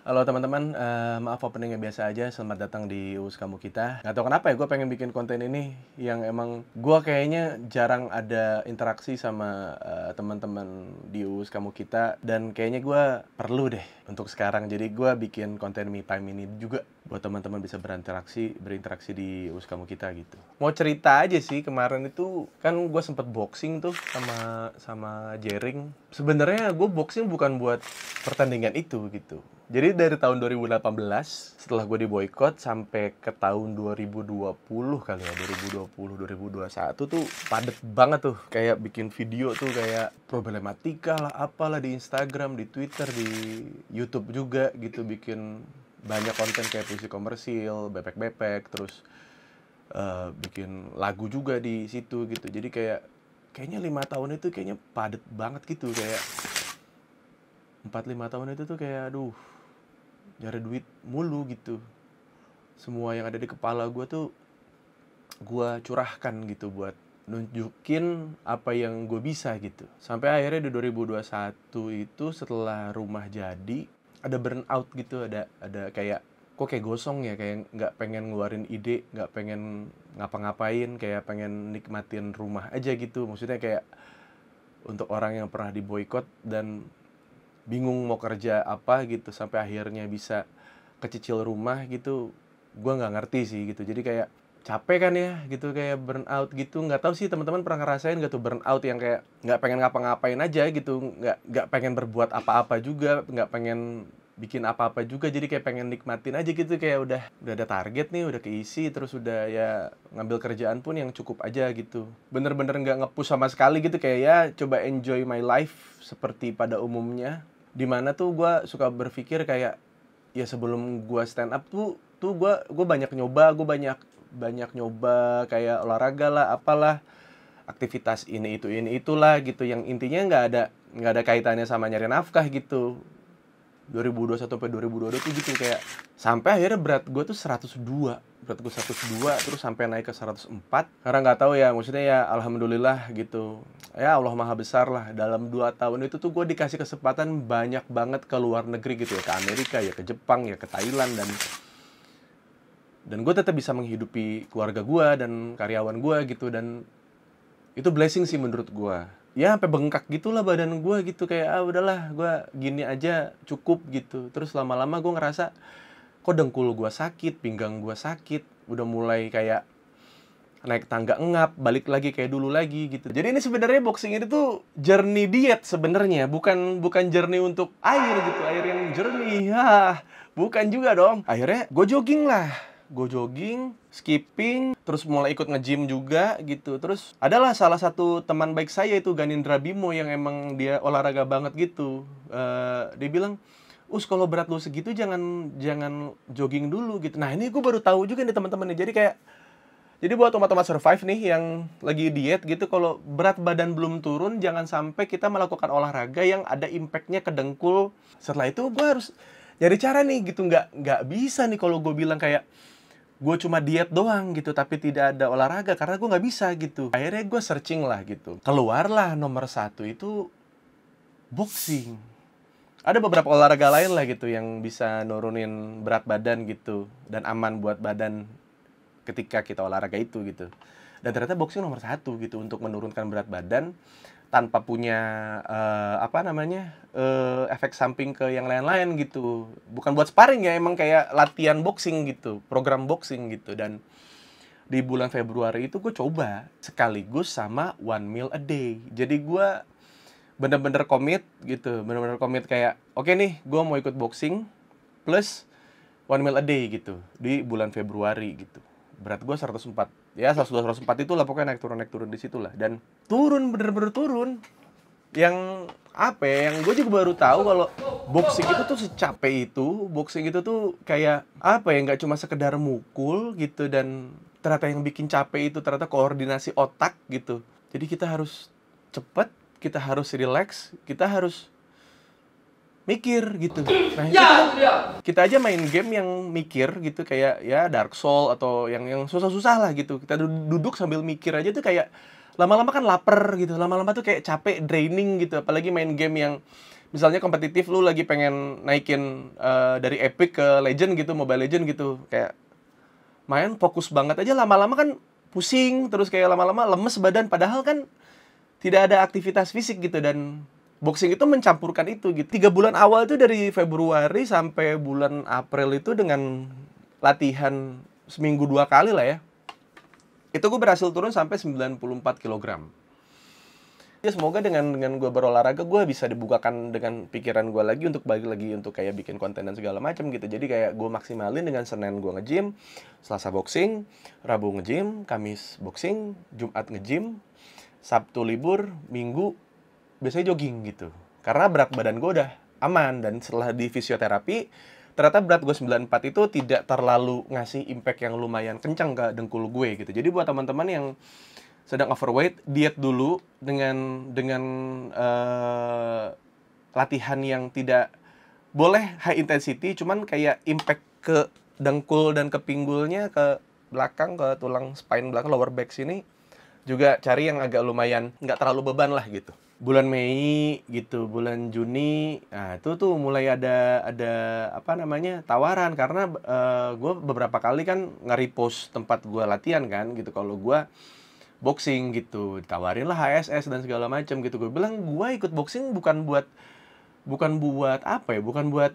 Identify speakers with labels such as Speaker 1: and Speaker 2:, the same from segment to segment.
Speaker 1: Halo teman-teman, maaf openingnya biasa aja. Selamat datang di Uus Kamu Kita. Nggak tahu kenapa ya, gue pengen bikin konten ini yang emang gue kayaknya jarang ada interaksi sama teman-teman di Uus Kamu Kita. Dan kayaknya gue perlu deh untuk sekarang. Jadi gue bikin konten me time ini juga buat teman-teman bisa berinteraksi di Uus Kamu Kita gitu. Mau cerita aja sih, kemarin itu kan gue sempet boxing tuh sama Jering. Sebenarnya gue boxing bukan buat pertandingan itu gitu. Jadi dari tahun 2018 setelah gue diboykot sampai ke tahun 2020 kali ya, 2020 2021 tuh padet banget tuh, kayak bikin video tuh kayak problematika lah apalah di Instagram, di Twitter, di YouTube juga gitu, bikin banyak konten kayak puisi komersil, bepek-bepek, terus bikin lagu juga di situ gitu. Jadi kayaknya 5 tahun itu kayaknya padet banget gitu, kayak 4-5 tahun itu tuh kayak aduh, nyari duit mulu gitu. Semua yang ada di kepala gue tuh gue curahkan gitu buat nunjukin apa yang gue bisa gitu. Sampai akhirnya di 2021 itu setelah rumah jadi ada burnout gitu, ada kayak kok kayak gosong ya, kayak nggak pengen ngeluarin ide, nggak pengen ngapa-ngapain, kayak pengen nikmatin rumah aja gitu. Maksudnya kayak untuk orang yang pernah diboykot dan bingung mau kerja apa gitu, sampai akhirnya bisa kecicil rumah gitu, gue nggak ngerti sih gitu. Jadi kayak capek kan ya gitu, kayak burnout gitu. Nggak tahu sih teman-teman pernah ngerasain gak tuh burnout yang kayak nggak pengen ngapa-ngapain aja gitu, nggak pengen berbuat apa-apa juga, nggak pengen bikin apa-apa juga, jadi kayak pengen nikmatin aja gitu, kayak udah ada target nih, udah keisi, terus udah ya ngambil kerjaan pun yang cukup aja gitu, bener-bener nggak nge-push sama sekali gitu, kayak ya coba enjoy my life seperti pada umumnya. Dimana tuh gue suka berpikir kayak ya sebelum gue stand up tuh gue banyak nyoba, banyak nyoba kayak olahraga lah, apalah, aktivitas ini itulah gitu, yang intinya nggak ada kaitannya sama nyari nafkah gitu. 2021 sampai 2022 tuh gitu, kayak sampai akhirnya berat gue tuh 102, terus sampai naik ke 104, karena nggak tahu ya, maksudnya ya alhamdulillah gitu ya, Allah maha besar lah, dalam 2 tahun itu tuh gue dikasih kesempatan banyak banget ke luar negeri gitu ya, ke Amerika ya, ke Jepang ya, ke Thailand, dan gue tetap bisa menghidupi keluarga gue dan karyawan gue gitu. Dan itu blessing sih menurut gue. Ya sampai bengkak gitulah badan gue gitu, kayak udahlah gue gini aja cukup gitu. Terus lama-lama gue ngerasa kok dengkul gue sakit, pinggang gue sakit, udah mulai kayak naik tangga engap, balik lagi kayak dulu lagi gitu. Jadi ini sebenarnya boxing ini tuh journey diet sebenarnya, bukan journey untuk air gitu, air yang jernih. Bukan juga dong. Akhirnya gue jogging lah. Gue jogging, skipping, terus mulai ikut nge-gym juga gitu. Terus adalah salah satu teman baik saya itu, Ganindra Bimo, yang emang dia olahraga banget gitu. Dia bilang, "Us, kalau berat lu segitu jangan jogging dulu gitu." Nah, ini gue baru tahu juga nih teman-teman nih. Jadi buat teman-teman survive nih yang lagi diet gitu, kalau berat badan belum turun, jangan sampai kita melakukan olahraga yang ada impact-nya ke dengkul. Setelah itu gue harus nyari cara nih gitu, nggak bisa nih kalau gue bilang kayak gue cuma diet doang gitu tapi tidak ada olahraga, karena gue nggak bisa gitu. Akhirnya gue searching lah gitu, keluarlah nomor 1 itu boxing. Ada beberapa olahraga lain lah gitu yang bisa nurunin berat badan gitu dan aman buat badan ketika kita olahraga itu gitu. Dan ternyata boxing nomor 1 gitu untuk menurunkan berat badan tanpa punya efek samping ke yang lain-lain gitu. Bukan buat sparring ya, emang kayak latihan boxing gitu, program boxing gitu. Dan di bulan Februari itu gue coba sekaligus sama 1 meal a day. Jadi gue bener-bener komit gitu, kayak oke nih, gue mau ikut boxing plus 1 meal a day gitu di bulan Februari gitu. Berat gue 104. Ya 104 itu lah pokoknya, naik turun di situ lah. Dan turun, bener-bener turun. Yang apa ya, yang gue juga baru tahu kalau boxing itu tuh secapek itu. Boxing itu tuh kayak apa ya, nggak cuma sekedar mukul gitu. Dan ternyata yang bikin capek itu ternyata koordinasi otak gitu. Jadi kita harus cepet, kita harus relax, kita harus mikir gitu. Nah itu kan kita aja main game yang mikir gitu, kayak ya Dark Soul atau yang susah-susah lah gitu. Kita duduk sambil mikir aja tuh kayak lama-lama kan lapar gitu. Lama-lama tuh kayak capek, draining gitu. Apalagi main game yang misalnya kompetitif lu lagi pengen naikin dari Epic ke Legend gitu, Mobile Legend gitu, kayak main fokus banget aja, lama-lama kan pusing, terus kayak lama-lama lemes badan, padahal kan tidak ada aktivitas fisik gitu. Dan boxing itu mencampurkan itu gitu. 3 bulan awal itu dari Februari sampai bulan April itu dengan latihan seminggu 2 kali lah ya, itu gue berhasil turun sampai 94 kilogram. Ya semoga dengan gue berolahraga, gue bisa dibukakan dengan pikiran gue lagi untuk balik lagi untuk kayak bikin konten dan segala macam gitu. Jadi kayak gue maksimalin dengan Senin gue nge-gym, Selasa boxing, Rabu nge-gym, Kamis boxing, Jumat nge-gym, Sabtu libur, Minggu biasanya jogging gitu. Karena berat badan gue udah aman, dan setelah di fisioterapi ternyata berat gue 94 itu tidak terlalu ngasih impact yang lumayan kencang ke dengkul gue gitu. Jadi buat teman-teman yang sedang overweight, diet dulu dengan latihan yang tidak boleh high intensity, cuman kayak impact ke dengkul dan ke pinggulnya, ke belakang, ke tulang spine belakang, lower back sini, juga cari yang agak lumayan nggak terlalu beban lah gitu. Bulan Mei gitu, bulan Juni, nah itu tuh mulai ada apa namanya, tawaran, karena gue beberapa kali kan nge-repost tempat gue latihan kan gitu, kalau gue boxing gitu, ditawarin lah HSS dan segala macam gitu. Gue bilang gue ikut boxing bukan buat apa ya, bukan buat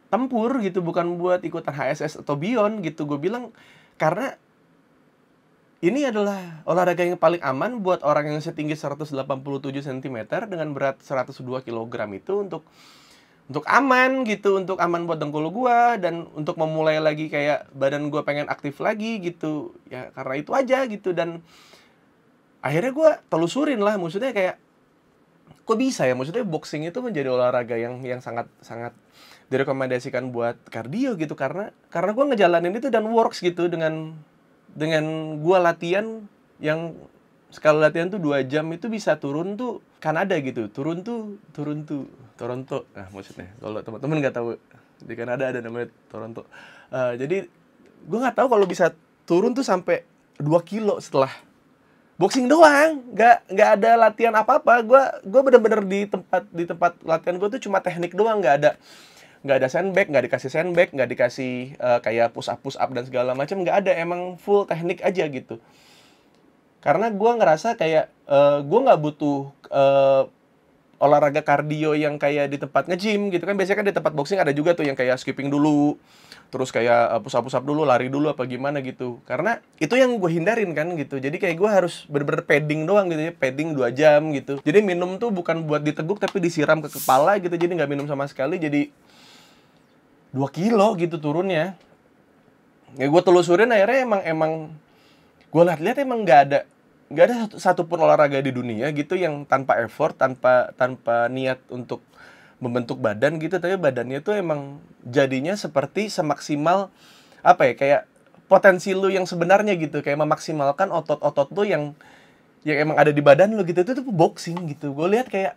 Speaker 1: tempur gitu, bukan buat ikutan HSS atau beyond gitu. Gue bilang karena ini adalah olahraga yang paling aman buat orang yang setinggi 187 cm dengan berat 102 kg itu, untuk aman gitu, untuk aman buat dengkul gua, dan untuk memulai lagi kayak badan gua pengen aktif lagi gitu. Ya karena itu aja gitu. Dan akhirnya gua telusurin lah, maksudnya kayak kok bisa ya, maksudnya boxing itu menjadi olahraga yang sangat sangat direkomendasikan buat kardio gitu, karena gua ngejalanin itu dan works gitu, dengan gua latihan yang sekali latihan tuh 2 jam itu bisa turun tuh Kanada gitu. Turun tuh Toronto. Nah, maksudnya kalau teman-teman nggak tahu, di Kanada ada namanya Toronto. Jadi gue nggak tahu kalau bisa turun tuh sampai 2 kilo setelah boxing doang. Nggak ada latihan apa-apa. Gue bener-bener di tempat latihan gue tuh cuma teknik doang, nggak ada sandbag, nggak dikasih sandbag, nggak dikasih kayak push up dan segala macam, nggak ada. Emang full teknik aja gitu. Karena gue ngerasa kayak gue nggak butuh olahraga kardio yang kayak di tempat nge-gym gitu kan. Biasanya kan di tempat boxing ada juga tuh yang kayak skipping dulu, terus kayak push up dulu, lari dulu apa gimana gitu. Karena itu yang gue hindarin kan gitu. Jadi kayak gue harus bener-bener padding doang gitu ya, padding 2 jam gitu. Jadi minum tuh bukan buat diteguk tapi disiram ke kepala gitu. Jadi nggak minum sama sekali, jadi 2 kilo gitu turunnya. Ya gue telusurin akhirnya emang gue lihat-lihat emang nggak ada satupun olahraga di dunia gitu yang tanpa effort, tanpa niat untuk membentuk badan gitu, tapi badannya tuh emang jadinya seperti semaksimal apa ya, kayak potensi lu yang sebenarnya gitu, kayak memaksimalkan otot-otot lu yang emang ada di badan lu gitu. Itu tuh boxing gitu. Gue lihat kayak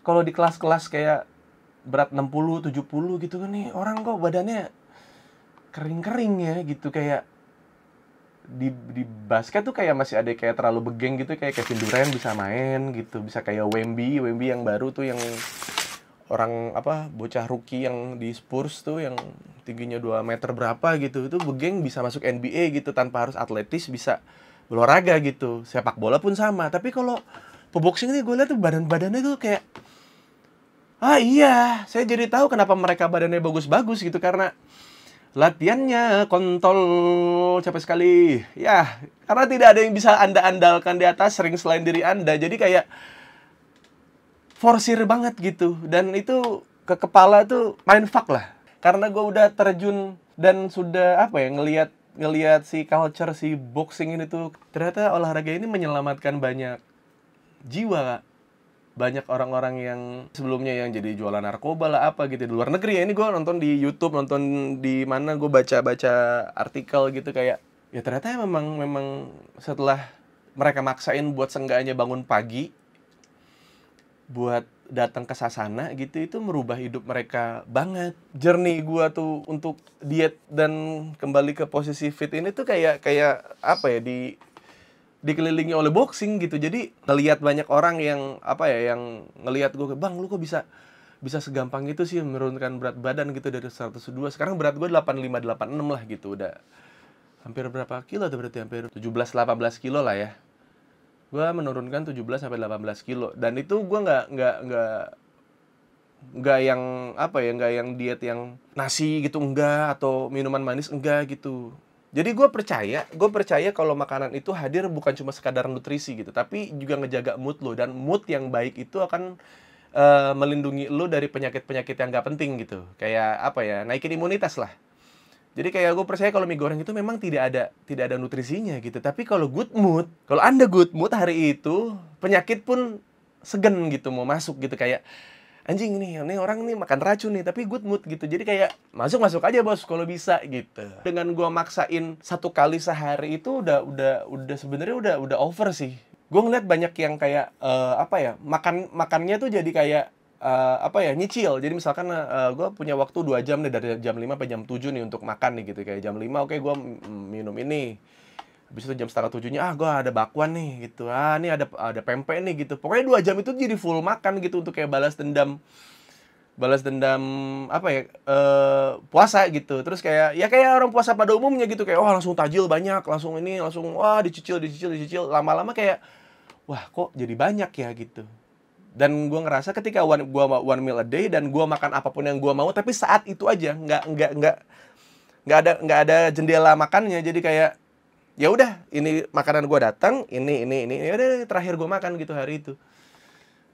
Speaker 1: kalau di kelas-kelas kayak berat 60, 70 gitu kan, nih orang kok badannya kering-kering ya gitu. Kayak di basket tuh kayak masih ada kayak terlalu begeng gitu, kayak Kevin Durant bisa main gitu, bisa kayak Wemby yang baru tuh, yang orang apa, bocah rookie yang di Spurs tuh yang tingginya 2 meter berapa gitu, itu begeng bisa masuk NBA gitu tanpa harus atletis, bisa berolahraga gitu. Sepak bola pun sama. Tapi kalau peboxing ini gue lihat tuh badan-badannya tuh kayak, iya, saya jadi tahu kenapa mereka badannya bagus-bagus gitu, karena latihannya kontol capek sekali. Ya, karena tidak ada yang bisa Anda andalkan di atas ring selain diri Anda. Jadi kayak forsir banget gitu. Dan itu ke kepala tuh mindfuck lah. Karena gue udah terjun dan sudah apa ya, ngelihat si culture si boxing ini tuh, ternyata olahraga ini menyelamatkan banyak jiwa, Kak. Banyak orang-orang yang sebelumnya yang jadi jualan narkoba lah apa gitu di luar negeri ya. Ini gue nonton di YouTube, nonton di mana, gue baca artikel gitu, kayak ya ternyata memang setelah mereka maksain buat seenggaknya bangun pagi buat datang ke sasana gitu, itu merubah hidup mereka banget. Journey gue tuh untuk diet dan kembali ke posisi fit ini tuh kayak apa ya, dikelilingi oleh boxing gitu. Jadi ngelihat banyak orang yang apa ya, yang ngelihat gue, "Bang, lu kok bisa bisa segampang itu sih menurunkan berat badan gitu dari 102." Sekarang berat gue 85, 86 lah gitu. Udah hampir berapa kilo tuh berarti? Hampir 17, 18 kilo lah ya. Gue menurunkan 17 sampai 18 kilo. Dan itu gue nggak yang apa ya, nggak yang diet yang nasi gitu, enggak, atau minuman manis enggak gitu. Jadi gue percaya kalau makanan itu hadir bukan cuma sekadar nutrisi gitu, tapi juga ngejaga mood lo, dan mood yang baik itu akan melindungi lo dari penyakit-penyakit yang nggak penting gitu. Kayak apa ya, naikin imunitas lah. Jadi kayak gue percaya kalau mie goreng itu memang tidak ada nutrisinya gitu. Tapi kalau good mood, kalau Anda good mood hari itu, penyakit pun segan gitu mau masuk gitu. Kayak anjing nih, ini orang nih makan racun nih, tapi good mood gitu. Jadi kayak masuk aja bos kalau bisa gitu. Dengan gua maksain 1 kali sehari itu udah sebenarnya udah over sih. Gue ngeliat banyak yang kayak apa ya, makannya tuh jadi kayak apa ya, nyicil. Jadi misalkan gue punya waktu 2 jam nih, dari jam 5 sampai jam 7 nih untuk makan nih gitu. Kayak jam 5 oke, gue minum ini. Habis itu jam setengah 7-nya, gue ada bakwan nih gitu. Ini ada pempek nih gitu. Pokoknya 2 jam itu jadi full makan gitu untuk kayak balas dendam apa ya, puasa gitu. Terus kayak ya kayak orang puasa pada umumnya gitu, kayak wah langsung tajil banyak, langsung ini, langsung wah dicicil. Lama-lama kayak wah kok jadi banyak ya gitu. Dan gue ngerasa ketika one meal a day dan gue makan apapun yang gue mau, tapi saat itu aja, nggak ada jendela makannya. Jadi kayak ya udah, ini makanan gue datang, ini ya udah terakhir gue makan gitu hari itu.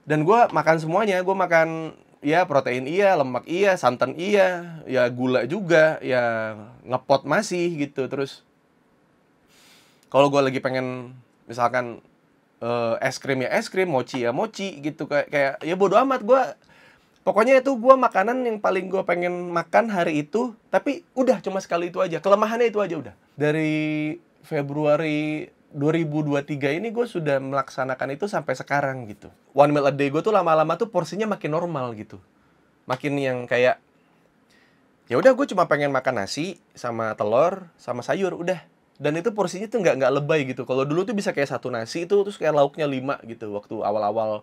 Speaker 1: Dan gue makan semuanya, gue makan ya protein iya, lemak iya, santan iya, ya gula juga, ya ngepot masih gitu. Terus kalau gue lagi pengen misalkan es krim ya es krim, mochi ya mochi gitu, kayak ya bodo amat. Gue pokoknya itu gue makanan yang paling gue pengen makan hari itu, tapi udah cuma sekali itu aja. Kelemahannya itu aja udah. Dari Februari 2023 ini gue sudah melaksanakan itu sampai sekarang gitu. One meal a day gue tuh lama-lama tuh porsinya makin normal gitu. Makin yang kayak ya udah, gue cuma pengen makan nasi sama telur sama sayur udah. Dan itu porsinya tuh nggak lebay gitu. Kalau dulu tuh bisa kayak 1 nasi itu terus kayak lauknya 5 gitu waktu awal-awal.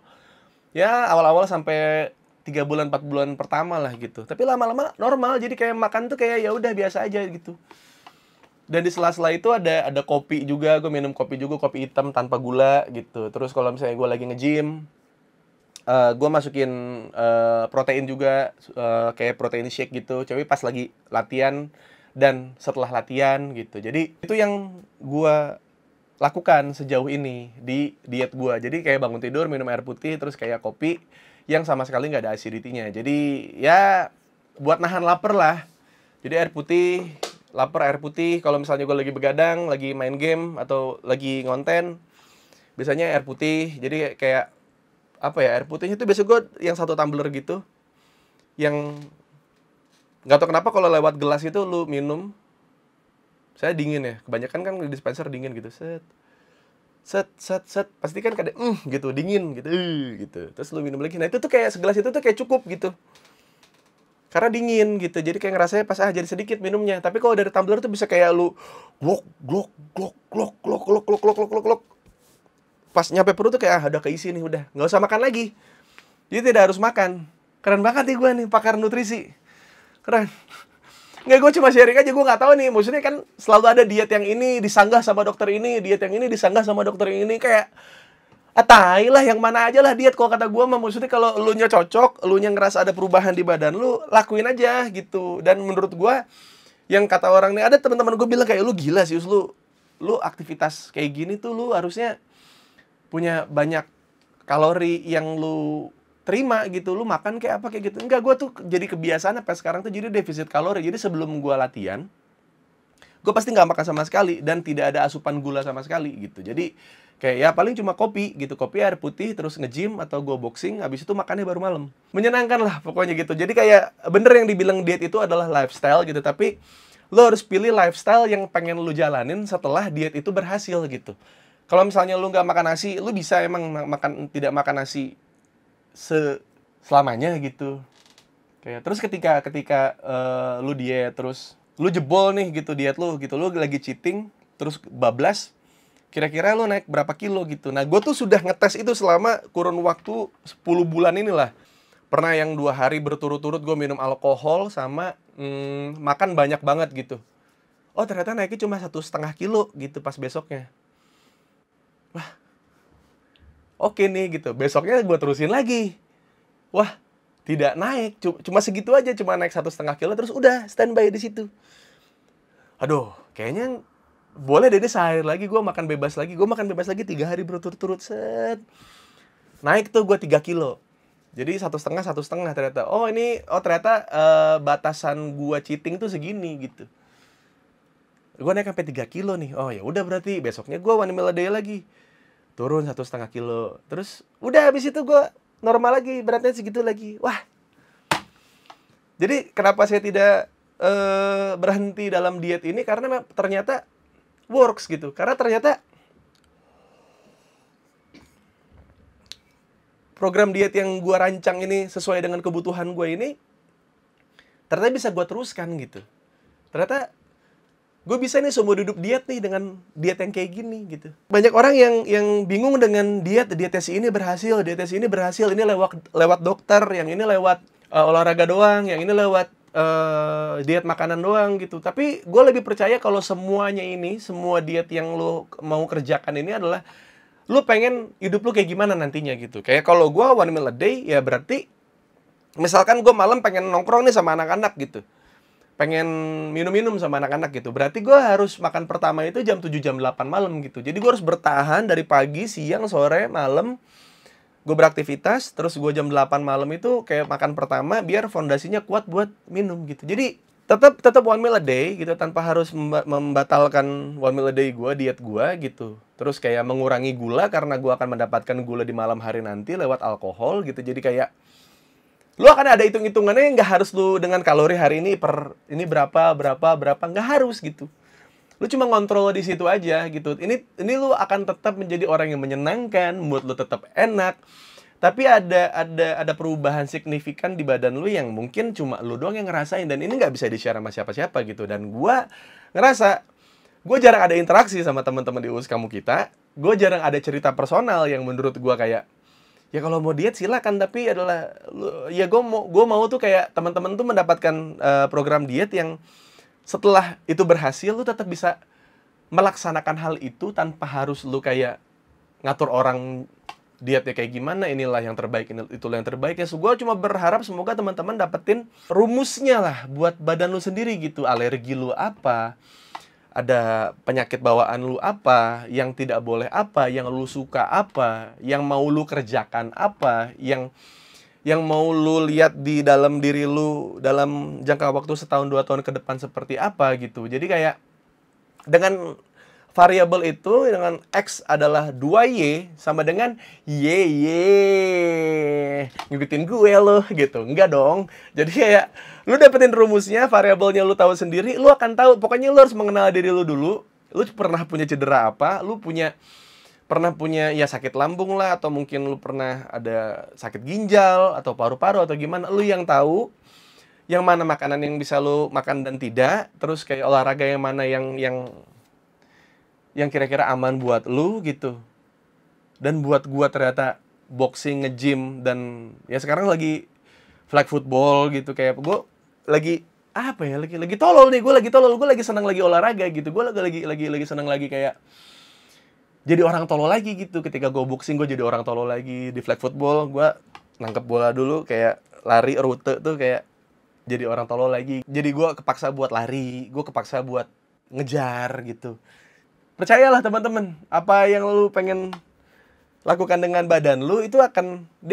Speaker 1: Ya awal-awal sampai 3 bulan 4 bulan pertama lah gitu. Tapi lama-lama normal, jadi kayak makan tuh kayak ya udah biasa aja gitu. Dan di sela-sela itu ada kopi juga, gue minum kopi juga, kopi hitam tanpa gula gitu. Terus kalau misalnya gue lagi nge-gym, gue masukin protein juga, kayak protein shake gitu. Tapi pas lagi latihan dan setelah latihan gitu. Jadi itu yang gue lakukan sejauh ini di diet gue. Jadi kayak bangun tidur minum air putih, terus kayak kopi yang sama sekali nggak ada acidity-nya. Jadi ya buat nahan lapar lah. Jadi air putih, lapar air putih. Kalau misalnya gue lagi begadang, lagi main game atau lagi ngonten, biasanya air putih. Jadi kayak apa ya, air putihnya tuh biasa gue yang 1 tumbler gitu. Yang nggak tahu kenapa kalau lewat gelas itu lu minum, saya dingin ya. Kebanyakan kan di dispenser dingin gitu. Set pasti kan kadang gitu dingin gitu, gitu. Terus lu minum lagi. Nah itu tuh kayak segelas itu tuh kayak cukup gitu. Karena dingin gitu. Jadi kayak ngerasanya pas jadi sedikit minumnya. Tapi kalau dari tumbler tuh bisa kayak lu glok glok glok glok glok glok glok glok glok glok. Pas nyampe perut tuh kayak ada keisi nih udah. Nggak usah makan lagi. Jadi tidak harus makan. Keren banget nih gue nih pakar nutrisi. Keren. Nggak, gue cuma sharing aja, gue nggak tahu nih. Maksudnya kan selalu ada diet yang ini disanggah sama dokter ini, diet yang ini disanggah sama dokter ini. Kayak tai lah, yang mana aja lah diet kalau kata gue mah. Maksudnya kalau lu nya cocok, lu nya ngerasa ada perubahan di badan lu, lakuin aja gitu. Dan menurut gue, yang kata orang nih, ada teman-teman gue bilang kayak lu gila sih, lu aktivitas kayak gini tuh lu harusnya punya banyak kalori yang lu terima gitu, lu makan kayak apa kayak gitu. Enggak, gue tuh jadi kebiasaan sampai sekarang tuh jadi defisit kalori. Jadi sebelum gue latihan, gue pasti nggak makan sama sekali dan tidak ada asupan gula sama sekali gitu. Jadi kayak ya paling cuma kopi gitu, kopi air putih, terus nge-gym atau gue boxing, habis itu makannya baru malam. Menyenangkan lah pokoknya gitu. Jadi kayak bener yang dibilang diet itu adalah lifestyle gitu, tapi lo harus pilih lifestyle yang pengen lo jalanin setelah diet itu berhasil gitu. Kalau misalnya lo nggak makan nasi, lo bisa emang tidak makan nasi selamanya gitu. Kayak terus ketika lu diet, terus lu jebol nih gitu diet lu gitu, lu lagi cheating terus bablas, kira-kira lo naik berapa kilo gitu. Nah, gue tuh sudah ngetes itu selama kurun waktu 10 bulan inilah. Pernah yang 2 hari berturut-turut gue minum alkohol sama makan banyak banget gitu. Oh, ternyata naiknya cuma 1,5 kilo gitu pas besoknya. Wah, oke nih gitu. Besoknya gue terusin lagi. Wah, tidak naik. Cuma segitu aja, cuma naik 1,5 kilo terus udah standby di situ. Aduh, kayaknya boleh deh sehari lagi gue makan bebas lagi. Gue makan bebas lagi 3 hari berturut-turut, set. Naik tuh gue 3 kilo. Jadi 1,5 ternyata. Ternyata batasan gue cheating tuh segini gitu. Gue naik sampai 3 kilo nih. Oh ya udah, berarti besoknya gue 1 meal a day lagi. Turun 1,5 kilo. Terus udah habis itu gue normal lagi, beratnya segitu lagi. Wah. Jadi kenapa saya tidak berhenti dalam diet ini, karena ternyata works gitu. Karena ternyata program diet yang gue rancang ini sesuai dengan kebutuhan gue ini ternyata bisa gue teruskan gitu. Ternyata gue bisa nih seumur hidup diet nih dengan diet yang kayak gini gitu. Banyak orang yang bingung dengan dietnya si ini berhasil, dietnya si ini berhasil, ini lewat dokter, yang ini lewat olahraga doang, yang ini lewat diet makanan doang gitu. Tapi gue lebih percaya kalau semuanya ini, semua diet yang lo mau kerjakan ini adalah lo pengen hidup lo kayak gimana nantinya gitu. Kayak kalau gue 1 meal a day, ya berarti misalkan gue malam pengen nongkrong nih sama anak-anak gitu, pengen minum-minum sama anak-anak gitu, berarti gue harus makan pertama itu jam 7, jam 8 malam gitu. Jadi gue harus bertahan dari pagi, siang, sore, malam. Gue beraktivitas, terus gue jam 8 malam itu kayak makan pertama, biar fondasinya kuat buat minum gitu. Jadi tetap 1 meal a day gitu, tanpa harus membatalkan 1 meal a day gue, diet gue gitu. Terus kayak mengurangi gula, karena gue akan mendapatkan gula di malam hari nanti lewat alkohol gitu. Jadi kayak lu akan ada hitung-hitungannya, nggak harus lu dengan kalori hari ini berapa, nggak harus gitu. Lu cuma ngontrol di situ aja gitu. Ini lu akan tetap menjadi orang yang menyenangkan, mood lu tetap enak. Tapi ada perubahan signifikan di badan lu yang mungkin cuma lu doang yang ngerasain, dan ini nggak bisa di-share sama siapa-siapa gitu. Dan gua ngerasa gue jarang ada interaksi sama teman-teman di US Kamu Kita. Gue jarang ada cerita personal yang menurut gua kayak, ya kalau mau diet silakan, tapi adalah ya gue mau tuh kayak teman-teman tuh mendapatkan program diet yang setelah itu berhasil, lu tetap bisa melaksanakan hal itu tanpa harus lu kayak ngatur orang dietnya kayak gimana, inilah yang terbaik, itulah yang terbaik. Ya, so, gue cuma berharap semoga teman-teman dapetin rumusnya lah buat badan lu sendiri gitu. Alergi lu apa, ada penyakit bawaan lu apa, yang tidak boleh apa, yang lu suka apa, yang mau lu kerjakan apa, yang mau lu lihat di dalam diri lu dalam jangka waktu 1 tahun 2 tahun ke depan seperti apa gitu. Jadi kayak dengan variabel itu, dengan X adalah 2Y sama dengan Y. Ngikutin gue lo gitu. Enggak dong. Jadi kayak lu dapetin rumusnya, variabelnya lu tahu sendiri, lu akan tahu. Pokoknya lu harus mengenal diri lu dulu. Lu pernah punya cedera apa, lu pernah punya ya sakit lambung lah, atau mungkin lu pernah ada sakit ginjal atau paru-paru atau gimana, lu yang tahu yang mana makanan yang bisa lu makan dan tidak, terus kayak olahraga yang mana yang kira-kira aman buat lu gitu. Dan buat gua ternyata boxing, nge-gym, dan ya sekarang lagi flag football gitu, kayak gua lagi apa ya, lagi tolol nih, gua lagi senang lagi olahraga gitu. Gua lagi senang lagi kayak jadi orang tolol lagi gitu. Ketika gue boxing, gue jadi orang tolol lagi. Di flag football, gue nangkep bola dulu, kayak lari rute tuh kayak jadi orang tolol lagi. Jadi gue kepaksa buat lari, gue kepaksa buat ngejar gitu. Percayalah teman-teman, apa yang lu pengen lakukan dengan badan lu, dia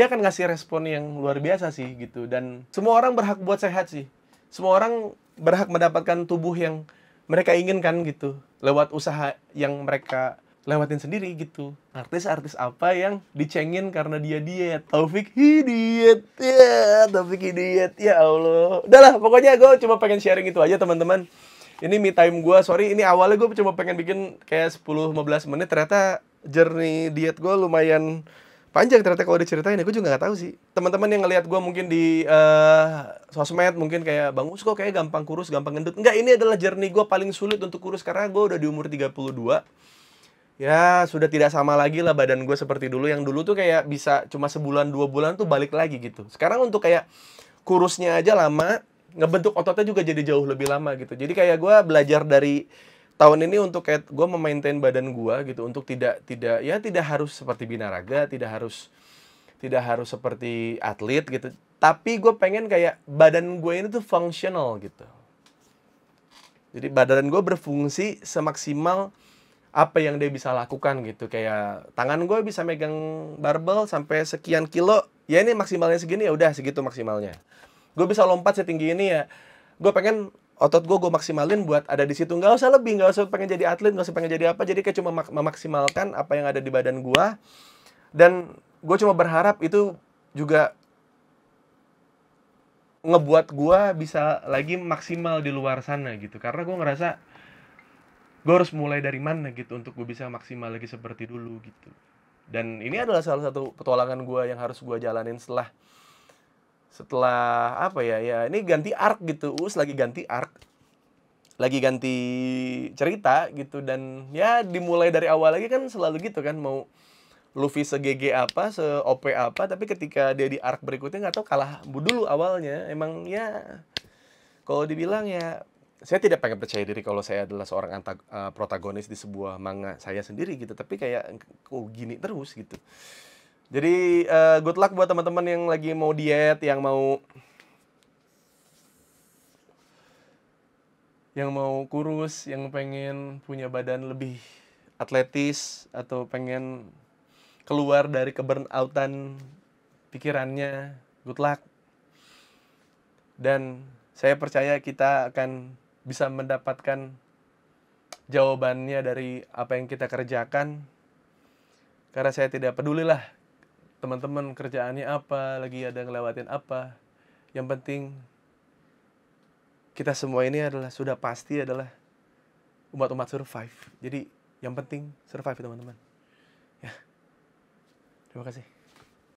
Speaker 1: akan ngasih respon yang luar biasa sih gitu. Dan semua orang berhak buat sehat sih. Semua orang berhak mendapatkan tubuh yang mereka inginkan gitu, lewat usaha yang mereka lewatin sendiri gitu. Artis-artis apa yang dicengin karena dia diet? Taufik Hidayat. Ya, Taufik Hidayat. Ya Allah. Udahlah, pokoknya gue cuma pengen sharing itu aja teman-teman. Ini me time gue. Sorry, ini awalnya gue cuma pengen bikin kayak 10-15 menit. Ternyata journey diet gue lumayan panjang ternyata kalau diceritain ya. Gue juga gak tahu sih. Teman-teman yang ngelihat gue mungkin di sosmed, mungkin kayak Bang Us kok kayak gampang kurus, gampang gendut. Enggak, ini adalah journey gue paling sulit untuk kurus, karena gue udah di umur 32. Ya, sudah tidak sama lagi lah badan gue seperti dulu. Yang dulu tuh kayak bisa cuma sebulan, 2 bulan tuh balik lagi gitu. Sekarang untuk kayak kurusnya aja lama, ngebentuk ototnya juga jadi jauh lebih lama gitu. Jadi kayak gue belajar dari tahun ini untuk kayak gue memaintain badan gue gitu, untuk tidak tidak ya tidak harus seperti binaraga, tidak harus seperti atlet gitu. Tapi gue pengen kayak badan gue ini tuh functional gitu. Jadi badan gue berfungsi semaksimal apa yang dia bisa lakukan gitu. Kayak tangan gue bisa megang barbel sampai sekian kilo, ya ini maksimalnya segini, ya udah segitu maksimalnya. Gue bisa lompat setinggi ini, ya gue pengen otot gue maksimalin buat ada di situ. Nggak usah lebih, nggak usah pengen jadi atlet, nggak usah pengen jadi apa. Jadi kayak cuma memaksimalkan apa yang ada di badan gue. Dan gue cuma berharap itu juga ngebuat gue bisa lagi maksimal di luar sana gitu. Karena gue ngerasa gue harus mulai dari mana gitu untuk gue bisa maksimal lagi seperti dulu gitu. Dan ini adalah salah satu petualangan gue yang harus gue jalanin setelah setelah apa ya, ya ini ganti arc gitu. Lagi ganti arc, lagi ganti cerita gitu. Dan ya dimulai dari awal lagi kan selalu gitu kan, mau Luffy se-GG apa, se-OP apa, tapi ketika dia di arc berikutnya nggak tahu kalah dulu awalnya. Emang ya kalau dibilang ya, saya tidak pengen percaya diri kalau saya adalah seorang protagonis di sebuah manga saya sendiri gitu. Tapi kayak kok gini terus gitu. Jadi good luck buat teman-teman yang lagi mau diet, yang mau kurus, yang pengen punya badan lebih atletis, atau pengen keluar dari keburnoutan pikirannya. Good luck. Dan saya percaya kita akan bisa mendapatkan jawabannya dari apa yang kita kerjakan. Karena saya tidak pedulilah teman-teman kerjaannya apa, lagi ada ngelewatin apa. Yang penting kita semua ini sudah pasti adalah umat-umat survive. Jadi yang penting survive, teman-teman. Ya, terima kasih.